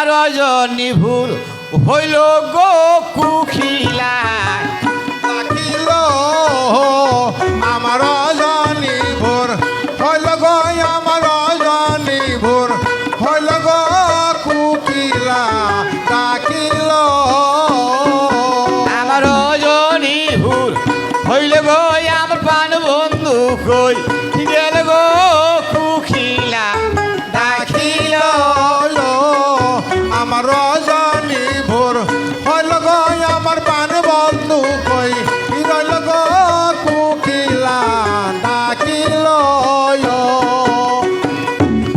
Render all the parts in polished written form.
রজনী ভুল হইল গো কুখিলা ডাকিল আমার রজনী ভোর হইল গো আমার রজনী ভোর হইল গো কুকিলা ডাকিল আমার রজনী ভুল হইল গো আমার প্রাণ বন্ধু কই গেল গো কুখিলা ডাকিল আমার রজনী ভোর হইল গো আমার পান বন্ধু কই রইল গো কুকিলা ডাকিল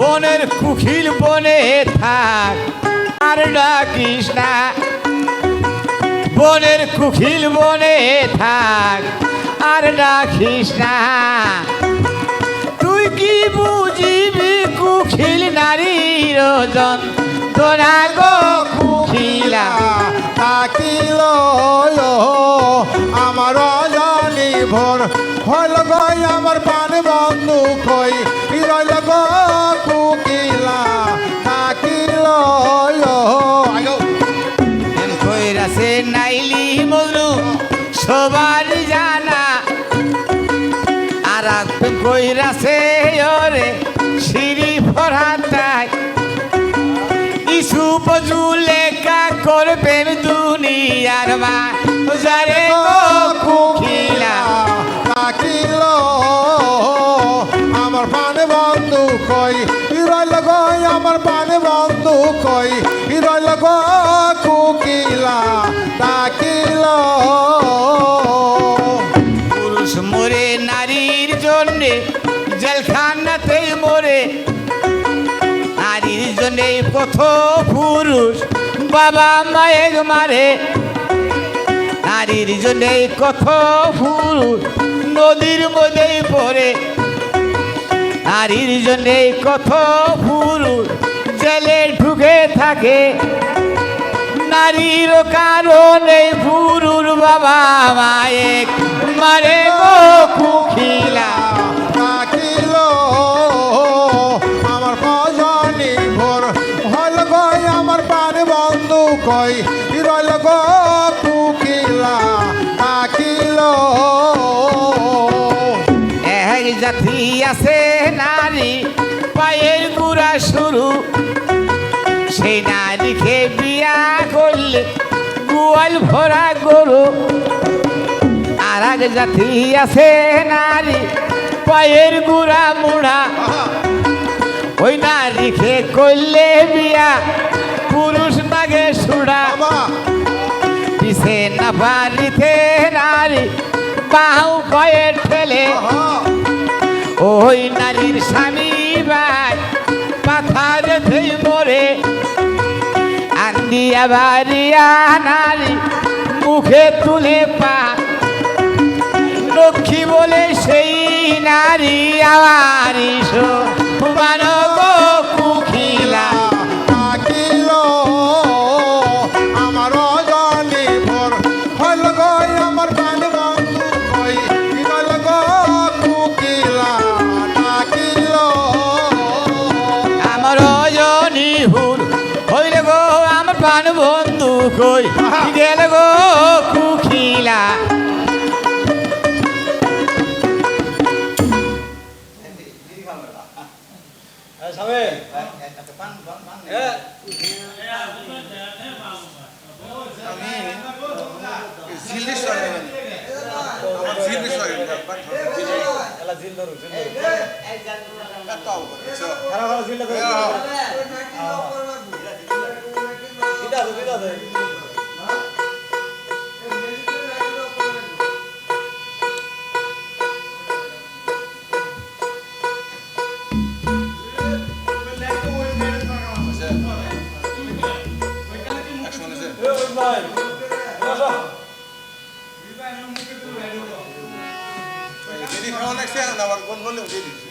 বনের কুখিল বনে থাক আর ডাকিস না বনের কুখিল বনে থাক আর ডাকিস না তুই কি বুঝিবি কুখিল নারীর যন্ত্রণা গো কুখিলা ডাকিল আমার রজনী ভোর হইল গো আমার পান বন্ধু কই রইল গো কুকিলা ডাকিল প্রেম কইরাছে নাইলি মজনু সবার জানা আর প্রেম কইরাছে ওরে সিঁড়ি ফরাতায় ইসু বজুলে কা করবেন দুনিয়ার মা যারে গো কুখিলা ডাকিল আমার পান বন্ধু কই রইল গো আমার পান বন্ধু কই রইল গো কুকিলা ডাকিল পুরুষ মরে নারীর জন্যে জেলখানাতেই মরে নারীর জন্যে কত পুরুষ বাবা মায়ের মারে নারীর জন্যে কত পুরুষ নদীর মধ্যেই পড়ে নারীর জন্যে কত পুরুষ জেলে ঢুকে থাকে নারীর কারণে পুরুষ বাবা মায়ের মারে গো কুখিলা ডাকিল আমার রজনী ভোর হইল গো আমার পান বন্ধু কই রইল গো কুকিলা ডাকিল এক জাতি আছে নারী পায়ের গুড়া শুরু সেই নারীকে বিয়া করলে গোয়াল ভরা গরু আর এক জাতি আছে নারী পায়ের গুড়া মুড়া ওই নারীকে করলে বিয়া পুরুষ নাগে সুড়া পিছে না পারিতে নারী বাহু পায়ে ঠেলে ওই নারীর স্বামী ভাই পাথার ধেই মরে আন্দিয়া বাড়িয়া নারী মুখে তুলে পা লক্ষ্মী বলে সেই নারী আবারই মানব কুখিলা ডাকিল আমার রজনী ভোর হইল গো আমার পান বন্ধু কই রইল গো কুকিলা ডাকিল আমার রজনী হুর হইল গো আমার প্রাণ বন্ধু কই গেল গো কুখিলা Jadi kalau next yang nawar gon jadi.